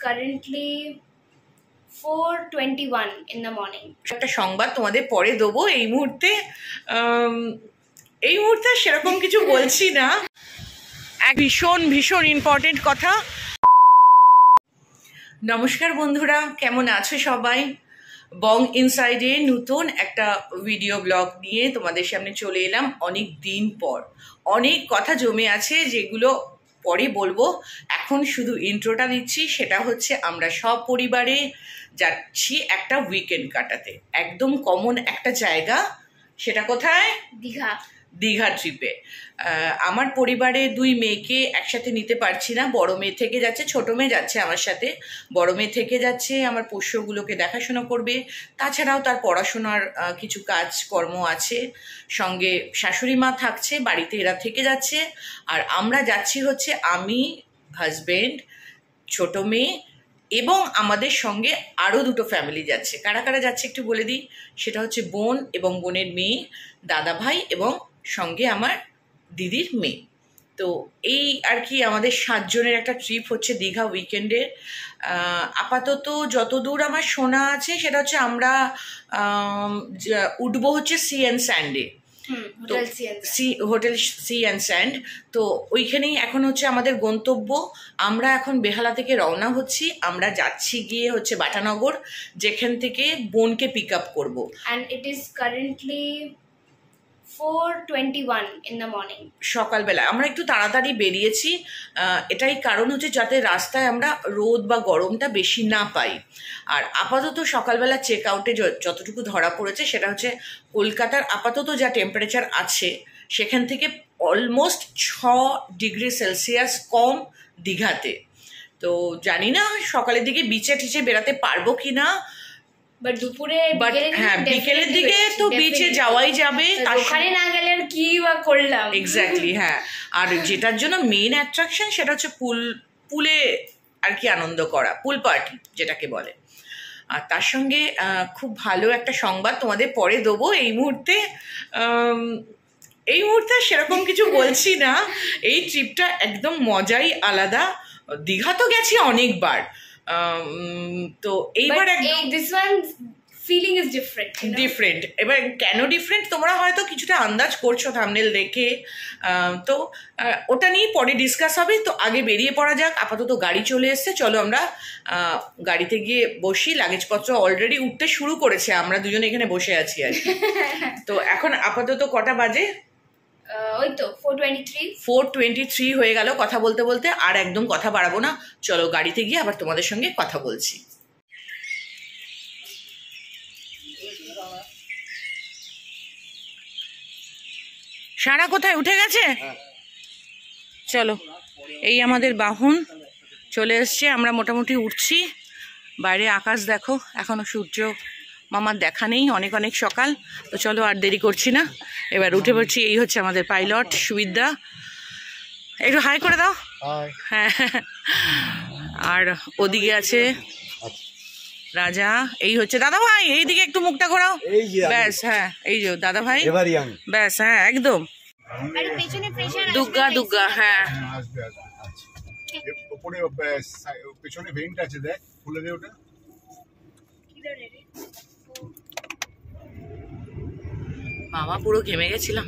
currently 4:21 in the morning. একটা সংবাদ তোমাদের পরে দেবো। এই মুহূর্তে সেরকম কিছু বলছি না। এক ভীষণ ভীষণ ইম্পর্টেন্ট কথা। নমস্কার বন্ধুরা, কেমন আছো সবাই? বং ইনসাইডে নতুন একটা ভিডিও ব্লগ নিয়ে তোমাদের সামনে চলে এলাম। অনেক দিন পর অনেক কথা জমে আছে, যেগুলো পরে বলবো। এখন শুধু ইন্ট্রোটা দিচ্ছি। সেটা হচ্ছে আমরা সব পরিবারে যাচ্ছি একটা উইকেন্ড কাটাতে, একদম কমন একটা জায়গা। সেটা কোথায়? দীঘা ট্রিপে। আমার পরিবারে দুই মেয়েকে একসাথে নিতে পারছি না। বড় মেয়ে থেকে যাচ্ছে, ছোট মেয়ে যাচ্ছে আমার সাথে। বড় মেয়ে থেকে যাচ্ছে, আমার পোষ্যগুলোকে দেখাশোনা করবে। তাছাড়াও তার পড়াশোনার কিছু কাজকর্ম আছে। সঙ্গে শাশুড়ি মা থাকছে, বাড়িতে এরা থেকে যাচ্ছে। আর আমরা যাচ্ছি হচ্ছে আমি, হাজবেন্ড, ছোট মেয়ে এবং আমাদের সঙ্গে আরও দুটো ফ্যামিলি যাচ্ছে। কারা কারা যাচ্ছে একটু বলে দিই। সেটা হচ্ছে বোন এবং বোনের মেয়ে, দাদা ভাই এবং সঙ্গে আমার দিদির মেয়ে। তো এই আর কি আমাদের 7 জনের একটা ট্রিপ হচ্ছে দীঘা উইকেন্ডের। আপাতত যতদূর আমার শোনা আছে সেটা হচ্ছে আমরা উঠবো হচ্ছে সি অ্যান্ড স্যান্ডে, হোটেল সি অ্যান্ড স্যান্ড। তো ওইখানেই এখন হচ্ছে আমাদের গন্তব্য। আমরা এখন বেহালা থেকে রওনা হচ্ছি। আমরা যাচ্ছি গিয়ে হচ্ছে বাটানগর, যেখান থেকে বোনকে পিক আপ করবো। And it is currently 4:21 in the morning. সকালবেলা আমরা একটু তাড়াতাড়ি বেরিয়েছি। এটাই কারণ হচ্ছে যাতে রাস্তায় আমরা রোদ বা গরমটা বেশি না পাই। আর আপাতত সকালবেলা চেক আউটে যতটুকু ধরা পড়েছে সেটা হচ্ছে কলকাতার আপাতত যা টেম্পারেচার আছে সেখান থেকে অলমোস্ট 6 ডিগ্রি সেলসিয়াস কম দীঘাতে। তো জানি না সকালের দিকে বিচে টিচে বেড়াতে পারবো কি না, বাট দুপুরে হ্যাঁ বিকেলের দিকে তো বিচে যাওয়াই যাবে। ওখানে না গেলে আর কি বা করলাম। এক্স্যাক্টলি, হ্যাঁ। আর যেটার জন্য মেইন অ্যাট্রাকশন সেটা হচ্ছে পুলে আর কি আনন্দ করা, পুল পার্টি যেটাকে বলে। আর তার সঙ্গে খুব ভালো একটা সংবাদ তোমাদের পরে দেবো। এই মুহূর্তে সেরকম কিছু বলছি না। এই ট্রিপটা একদম মজাই আলাদা। দীঘা তো গেছি অনেকবার, তো এইবার this one's feeling is different, you know? Different. এবার কেন ডিফারেন্ট তোমরা হয়তো কিছুটা আন্দাজ করছো থাম্বনেল দেখে। তো ওটা নিয়ে পরে ডিসকাস হবে। তো আগে বেরিয়ে পড়া যাক। আপাতত গাড়ি চলে এসছে, চলো আমরা গাড়িতে গিয়ে বসি। লাগেজপত্র অলরেডি উঠতে শুরু করেছে, আমরা দুজনে এখানে বসে আছি আর কি। তো এখন আপাতত কটা বাজে? ওই তো 4:23 হয়ে গেল কথা বলতে বলতে। আর একদম কথা বাড়াবো না, চলো গাড়িতে গিয়ে আবার তোমাদের সঙ্গে কথা বলছি। সারা কোথায় উঠে গেছে? চলো, এই আমাদের বাহন চলে এসছে। আমরা মোটামুটি উঠছি। বাইরে আকাশ দেখো, এখনো সূর্য মামার দেখা নেই, অনেক অনেক সকাল। তো চলো আর দেরি করছি না, এবার উঠে পড়ছি। এই হচ্ছে আমাদের পাইলট সুবিধা। একটু হাই করে দাও। হ্যাঁ, আর ওদিকে আছে রাজা। এই হচ্ছে দাদা ভাই, এইদিকে একটু মুখটা ঘোরাও। ব্যাস, হ্যাঁ এই যে দাদা ভাই, ব্যাস, হ্যাঁ একদম দুগ্গা দুগ্গা। হ্যাঁ পেছনে ভেন্ট আছে, দেখ খুলে দে ওটা। বাবা পুরো ঘেমে গেছিলাম,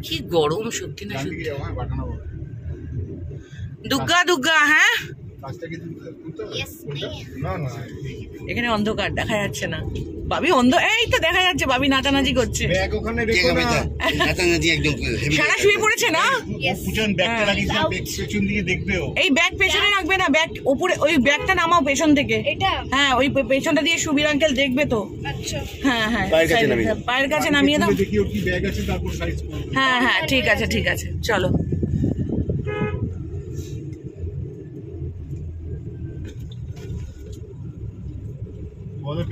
কি গরম সত্যি না সত্যি। দুগ্গা দুগ্গা। হ্যাঁ এখানে অন্ধকার দেখা যাচ্ছে না। বাবি এই তো দেখা যাচ্ছে, বাবি নাচানাচি করছে। সারা শুয়ে পড়েছে না? এই ব্যাগ পেছনে রাখবে না, ব্যাগ উপরে। ওই ব্যাগটা নামাও পেছন থেকে। হ্যাঁ ওই পেছনটা দিয়ে সুবীর আঙ্কেল দেখবে তো। হ্যাঁ হ্যাঁ পায়ের কাছে নামিয়ে দাও। হ্যাঁ হ্যাঁ ঠিক আছে ঠিক আছে, চলো।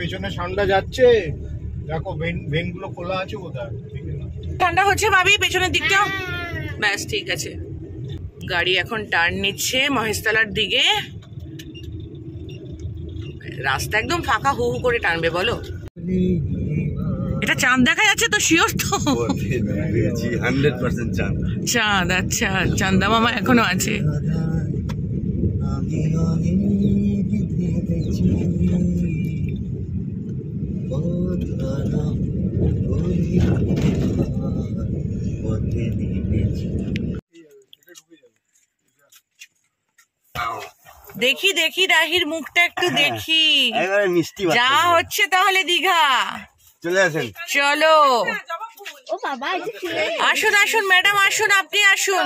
পেছনে ঠান্ডা যাচ্ছে, দেখো ভেন গুলো খোলা আছে কোথায়। ঠান্ডা হচ্ছে ভাবি পেছনের দিকটা। ব্যাস ঠিক আছে। গাড়ি এখন টার্ন নিচ্ছে মহেশতলার দিকে। রাস্তা একদম ফাঁকা, হু হু করে টানবে বলো। এটা চাঁদ দেখা যাচ্ছে তো? শিওর তো? 100% চাঁদ। চাঁদ, আচ্ছা। চান্দা মামা এখনো আছে। দেখি দেখি রাহির মুখটা একটু দেখি। এবারে মিষ্টি যা হচ্ছে তাহলে দীঘা চলে আসেন। চলো ও বাবা আসুন আসুন ম্যাডাম আসুন, আপনি আসুন।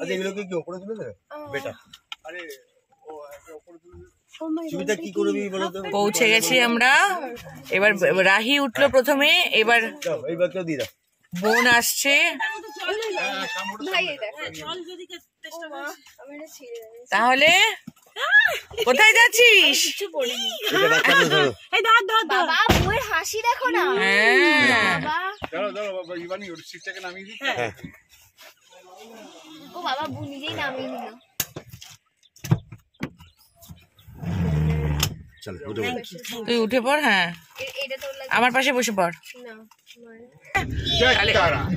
আচ্ছা এগুলোকে কি উপরে তুলে দেবে বেটা? আরে ও উপরে তুলে সুবিধা কি করবি বলো তো? পৌঁছে গেছি আমরা। এবার রাহি উঠলো প্রথমে, এবার এইবার কেউ দিয়ে দাও। বোন আসছে। তাহলে কোথায় যাচ্ছিস? এটা বাচ্চাদের ধরো। বাবা বউয়ের হাসি দেখো না। হ্যাঁ দাঁড়াও দাঁড়াও বাবা, ইবানি ওর সিটটাকে নামিয়ে দিই। হ্যাঁ ও বাবা বউ নিজেই নামিয়ে নিল। চল উঠে পড়ো। তুই উঠে পড়। হ্যাঁ এটা তোর লাগে আমার পাশে বসে পড়। না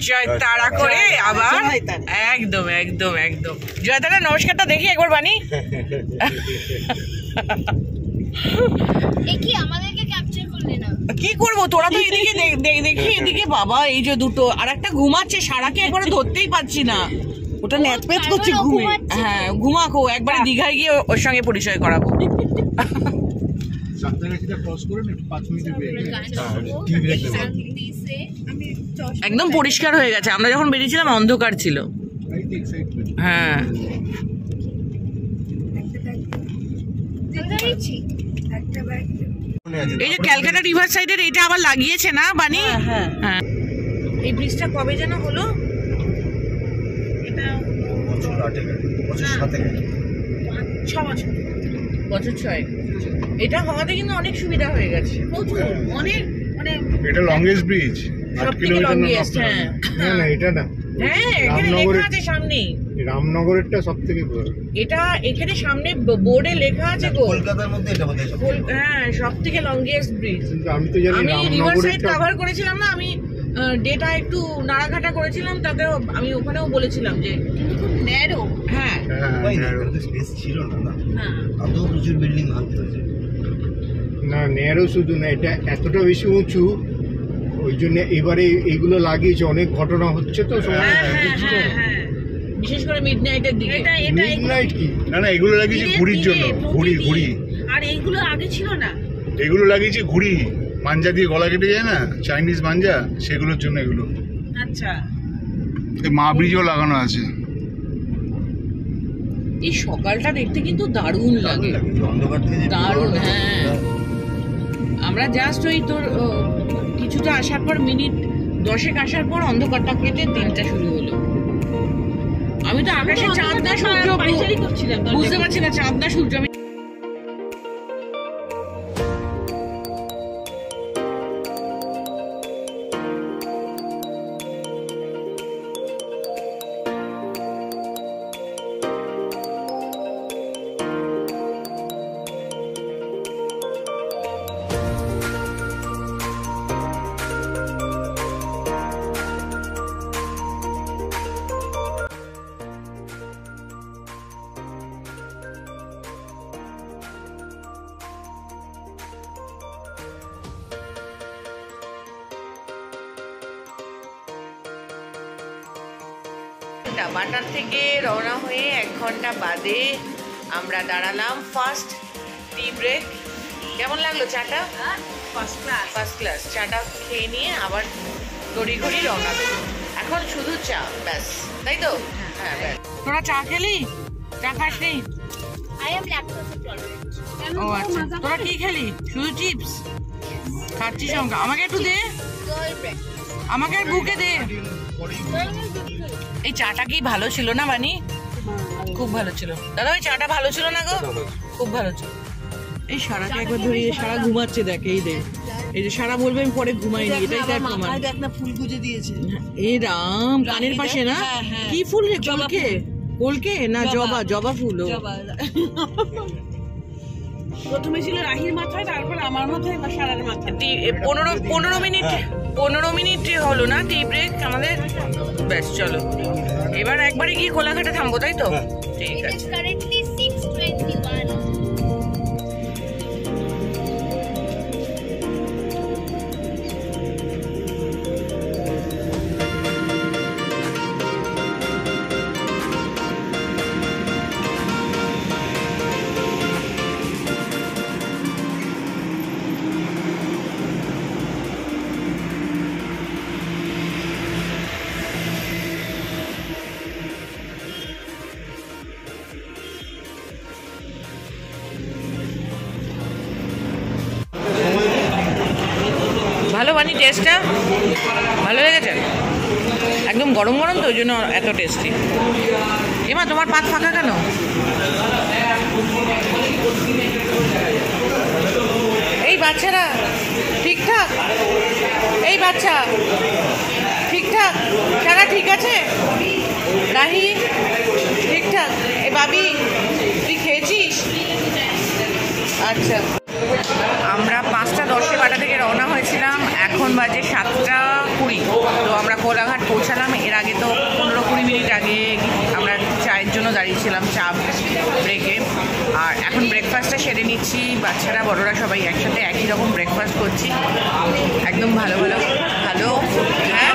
জয় তারা করে আবার একদম একদম একদম জয় তারা। নমস্কারটা দেখি একবার বানি। এ কি আমাদেরকে ক্যাপচার করলে না? কি করবো, তোরা তো এদিকে দেখি এদিকে। বাবা এই যে দুটো, আর একটা ঘুমাচ্ছে, সারাকে একবারে ধরতেই পারছি না। ওটা ন্যাচপ্যাচ করছে ঘুমে। হ্যাঁ ঘুমাকো, একবারে দীঘায় গিয়ে ওর সঙ্গে পরিচয় করাবো। সাতটাগাছিটা ক্রস করে না 5 মিনিটের ব্রেক। একদম পরিষ্কার হয়ে গেছে। আমরা যখন বেরিয়েছিলাম অন্ধকার ছিল। এই তো এক্সাইটমেন্ট। হ্যাঁ এই যে ক্যালকাটা রিভার সাইডের এটা আবার লাগিয়েছে না বানি? হ্যাঁ এই ব্রিজটা কবে যেন হলো? এটা বছর 8 বছর 7 বছর 6। এটা হওয়াতে কিন্তু অনেক সুবিধা হয়ে গেছে, প্রচুর অনেক। মানে এটা লংগেস্ট ব্রিজ, 8 কিলোমিটার না। না না এটা না। হ্যাঁ এখানে লেখা আছে সামনে, রামনগরেরটা সবথেকে বড়। এটা এখানে সামনে বোর্ডে লেখা আছে গো, কলকাতার মধ্যে এটা বোধহয় হ্যাঁ সব থেকে লংগেস্ট ব্রিজ। কিন্তু আমি তো জানি আমি রিভার সাইড রামনগরেরটা। কভার করেছিলাম না, আমি ডেটা একটু নাড়াঘাটা করেছিলাম, তাতেও আমি ওখানেও বলেছিলাম যে খুব ন্যারো। হ্যাঁ ওই না ওটা স্পেস ছিল না না। হ্যাঁ এত প্রচুর বিল্ডিং ভাঙতে হয়েছে। না ন্যারো শুধু না, এটা এতটা বেশি উঁচু, ওই জন্য এবারে এইগুলো লাগিয়েছে। অনেক ঘটনা হচ্ছে তো সময়। বিশেষ করে মিডনাইটের দিকে। মিডনাইট কি? না না এগুলো লাগিয়েছে ঘুড়ির জন্য। ঘুড়ি আর এইগুলো আগে ছিল না। এগুলো লাগিয়েছে ঘুড়ি, মাঞ্জা দিয়ে গলা কেটে যায় না, চাইনিজ মাঞ্জা, সেগুলোর জন্য এগুলো। আচ্ছা এই মা ব্রিজও লাগানো আছে। এই সকালটা দেখতে কিন্তু দারুণ লাগে, অন্ধকার থেকে দারুণ। হ্যাঁ আমরা জাস্ট ওই তোর কিছুটা আসার পর মিনিট 10 আসার পর অন্ধকারটা কেটে দিনটা শুরু হলো। আমি তো আকাশে চাঁদ না সূর্য বুঝতে পারছি না, চাঁদ না সূর্য। আমি বাটার থেকে রওনা হয়ে 1 ঘন্টা বাদে আমরা দাঁড়ালাম ফার্স্ট টি ব্রেক। কেমন লাগলো চাটা? First class. চাটা খেয়ে নিয়ে আবার তড়িঘড়ি রওনা দেবো। এখন শুধু চা ব্যাস, তাই তো? হ্যাঁ ব্যাস। তোরা চা খেলি? চা খাসনি? I am lactose intolerant. ও আচ্ছা, তোরা কি খেলি? শুধু চিপস খাচ্ছিস? আমাকে একটু দে, আমাকে আর বুকে দে। এই চাটা কি ভালো ছিল না বানি? খুব ভালো ছিল দাদা। ওই চাটা ভালো ছিল না গো? খুব ভালো ছিল। এই সারাকে একবার ধরে, সারা ঘুমাচ্ছে দেখ। এই দেখ, এই যে সারা বলবে আমি পরে ঘুমাইনি, এটাই তার প্রমাণ। দেখ না ফুল গুজে দিয়েছে। এই রাম, কানের পাশে না? কি ফুল রে? কলকে? কলকে না জবা? জবা ফুল। প্রথমে ছিল রাহির মাথায়, তারপর আমার মাথায় বা সারার মাথায়। 15 মিনিট হলো না টি ব্রেক আমাদের। ব্যাস চলো এবার একবারে গিয়ে কোলাঘাটে থামবো, তাই তো? ঠিক It আছে। is currently 6:21. বলো বানি, টেস্টটা ভালো লেগেছে? একদম গরম গরম তো, ওই জন্য এত টেস্টি। এমা তোমার পাত ফাঁকা কেন? এই বাচ্চারা ঠিকঠাক? এই বাচ্চা ঠিকঠাক? সারা ঠিক আছে? রাহি ঠিকঠাক? এই বাবি তুই খেয়েছিস? আচ্ছা, আমরা 5:10 বাটা থেকে রওনা হয়েছিলাম, এখন বাজে 7:20। তো আমরা কোলাঘাট পৌঁছালাম। এর আগে তো 15-20 মিনিট আগে আমরা চায়ের জন্য দাঁড়িয়েছিলাম, চা ব্রেকে। আর এখন ব্রেকফাস্টটা সেরে নিচ্ছি, বাচ্চারা বড়রা সবাই একসাথে একই রকম ব্রেকফাস্ট করছি, একদম ভালো ভালো ভালো। হ্যাঁ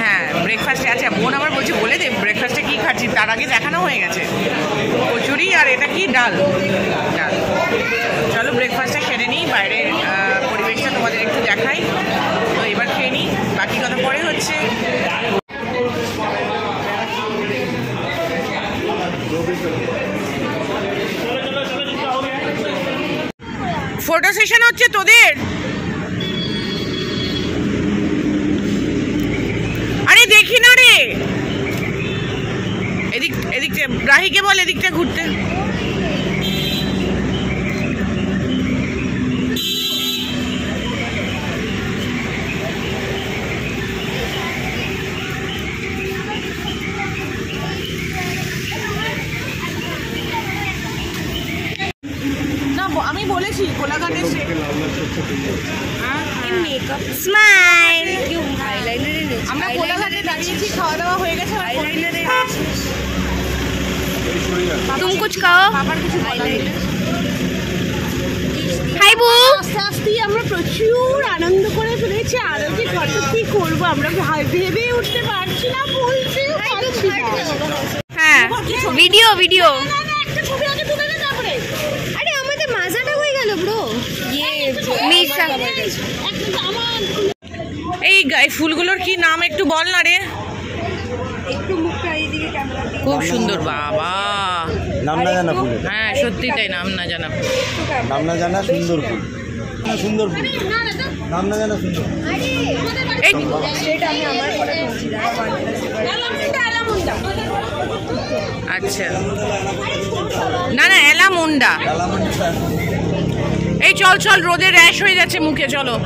হ্যাঁ, ব্রেকফাস্টে আচ্ছা বোন আমার বলছি বলে দে ব্রেকফাস্টে কী খাচ্ছি, তার আগে দেখানো হয়ে গেছে। কচুরি আর এটা কি ডাল। ডাল। চলো ব্রেকফাস্টটা সেরে নিই, বাইরের পরিবেশটা তোমাদের একটু দেখাই। তো এবার খেয়ে নিই, বাকি কথা পরে হচ্ছে। ফটো সেশন হচ্ছে তোদের? আরে দেখি না রে, এদিকটা রাহিকে বল এদিকটা ঘুরতে। না আমি বলেছি কোলাঘাটে স্মাইল। আমরা কোলাঘাটে দাঁড়িয়েছি, খাওয়া দাওয়া হয়ে গেছে। तुम कुछ कहो। হাই বু। আস্তে আস্তেই আমরা প্রচুর আনন্দ করে ফেলেছি। আরো যে কত কি করবো আমরা ভেবে উঠতে পারছি না, বলছি হ্যাঁ, ভিডিও ভিডিও। একটা ছবি আগে তুলে দে তারপরে। আরে আমাদের মাজাটা হয়ে গেল ব্রো। এই ফুলগুলোর কি নাম একটু বল না রে। খুব সুন্দর বাবা, নাম না জানা ফুল। হ্যাঁ সত্যি তাই, নাম না জানা ফুল। নাম না জানা সুন্দর ফুল। সুন্দর ফুল, নাম না জানা সুন্দর। এই আচ্ছা, না না এলামুন্ডা। এই চল চল, রোদে র্যাশ হয়ে যাচ্ছে মুখে, চলো।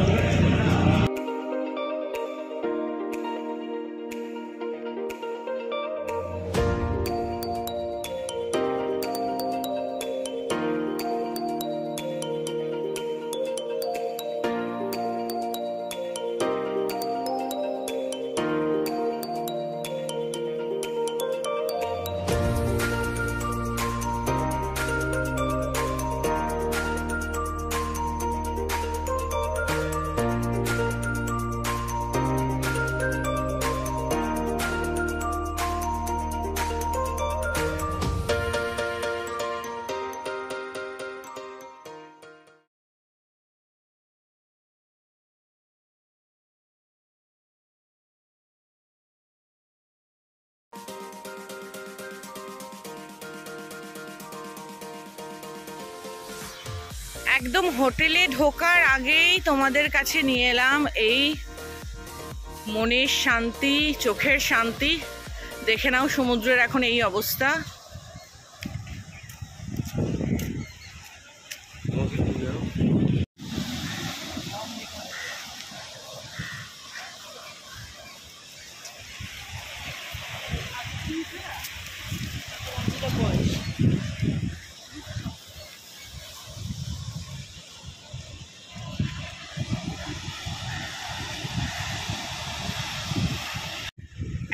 একদম হোটেলে ঢোকার আগেই তোমাদের কাছে নিয়ে এলাম এই মনের শান্তি, চোখের শান্তি। দেখে নাও সমুদ্রের এখন এই অবস্থা।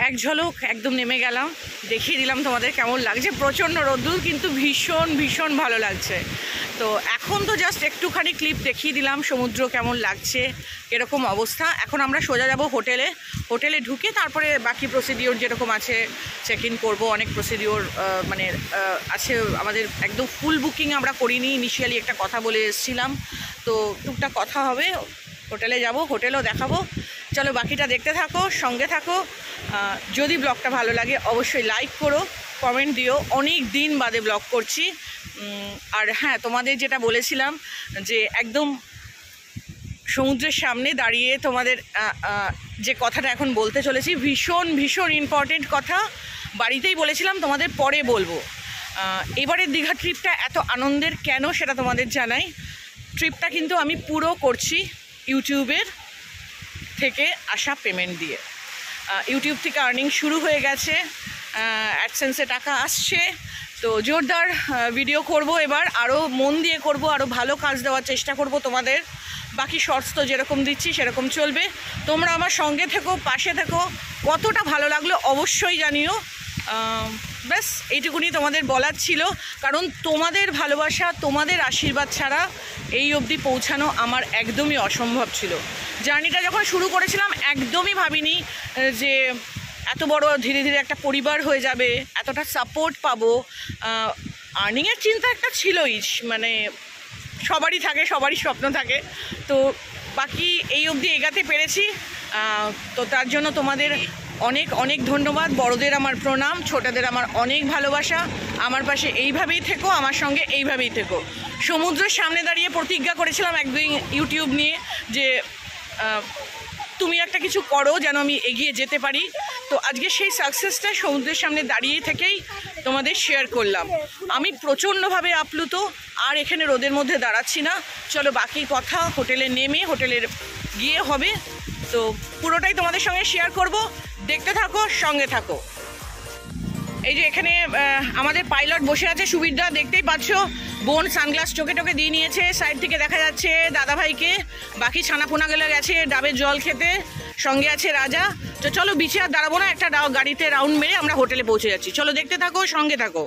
এক ঝলক একদম নেমে গেলাম, দেখিয়ে দিলাম তোমাদের কেমন লাগছে। প্রচণ্ড রোদ্দুর, কিন্তু ভীষণ ভীষণ ভালো লাগছে। তো এখন তো জাস্ট একটুখানি ক্লিপ দেখিয়ে দিলাম সমুদ্র কেমন লাগছে, এরকম অবস্থা। এখন আমরা সোজা যাব হোটেলে। হোটেলে ঢুকে তারপরে বাকি প্রসিডিওর যেরকম আছে চেক ইন করবো। অনেক প্রসিডিওর মানে আছে আমাদের, একদম ফুল বুকিং আমরা করিনি। ইনিশিয়ালি একটা কথা বলে এসেছিলাম, তো টুকটাক কথা হবে। হোটেলে যাব, হোটেলও দেখাবো। চলো বাকিটা দেখতে থাকো, সঙ্গে থাকো। যদি ব্লগটা ভালো লাগে অবশ্যই লাইক করো, কমেন্ট দিও। অনেক দিন বাদে ব্লগ করছি। আর হ্যাঁ, তোমাদের যেটা বলেছিলাম যে একদম সমুদ্রের সামনে দাঁড়িয়ে তোমাদের যে কথাটা এখন বলতে চলেছি ভীষণ ভীষণ ইম্পর্টেন্ট কথা। বাড়িতেই বলেছিলাম তোমাদের পরে বলবো। এবারের দীঘা ট্রিপটা এত আনন্দের কেন সেটা তোমাদের জানাই। ট্রিপটা কিন্তু আমি পুরো করছি ইউটিউবের থেকে আসা পেমেন্ট দিয়ে। ইউটিউব থেকে আর্নিং শুরু হয়ে গেছে, অ্যাডসেন্সে টাকা আসছে, তো জোরদার ভিডিও করব এবার, আরও মন দিয়ে করব, আরও ভালো কাজ দেওয়ার চেষ্টা করব তোমাদের। বাকি শর্টস তো যেরকম দিচ্ছি সেরকম চলবে। তোমরা আমার সঙ্গে থেকো, পাশে থেকো। কতটা ভালো লাগলো অবশ্যই জানিও। ব্যাস এইটুকুনি তোমাদের বলার ছিল, কারণ তোমাদের ভালোবাসা, তোমাদের আশীর্বাদ ছাড়া এই অবধি পৌঁছানো আমার একদমই অসম্ভব ছিল। জার্নিটা যখন শুরু করেছিলাম একদমই ভাবিনি যে এত বড় ধীরে ধীরে একটা পরিবার হয়ে যাবে, এতটা সাপোর্ট পাবো। আর্নিংয়ের চিন্তা একটা ছিলই, মানে সবারই থাকে, সবারই স্বপ্ন থাকে। তো বাকি এই অবধি এগাতে পেরেছি, তো তার জন্য তোমাদের অনেক অনেক ধন্যবাদ। বড়দের আমার প্রণাম, ছোটদের আমার অনেক ভালোবাসা। আমার পাশে এইভাবেই থেকো, আমার সঙ্গে এইভাবেই থেকো। সমুদ্রের সামনে দাঁড়িয়ে প্রতিজ্ঞা করেছিলাম একদিন ইউটিউব নিয়ে যে তুমি একটা কিছু করো যেন আমি এগিয়ে যেতে পারি। তো আজকে সেই সাকসেসটা সমুদ্রের সামনে দাঁড়িয়ে থেকেই তোমাদের শেয়ার করলাম। আমি প্রচণ্ডভাবে আপ্লুত, আর এখানে রোদের মধ্যে দাঁড়াচ্ছি না। চলো বাকি কথা হোটেলে নেমে হোটেলের গিয়ে হবে, তো পুরোটাই তোমাদের সঙ্গে শেয়ার করব। দেখতে থাকো, সঙ্গে থাকো। এই যে এখানে আমাদের পাইলট বসে আছে সুবিধা, দেখতেই পাচ্ছ। বোন সানগ্লাস চোখে টোকে দিয়ে নিয়েছে, সাইড থেকে দেখা যাচ্ছে দাদাভাইকে। বাকি ছানাপোনা গেলে গেছে ডাবের জল খেতে, সঙ্গে আছে রাজা। তো চলো বিচে আর দাঁড়াবো না, একটা গাড়িতে রাউন্ড মেরে আমরা হোটেলে পৌঁছে যাচ্ছি। চলো দেখতে থাকো, সঙ্গে থাকো।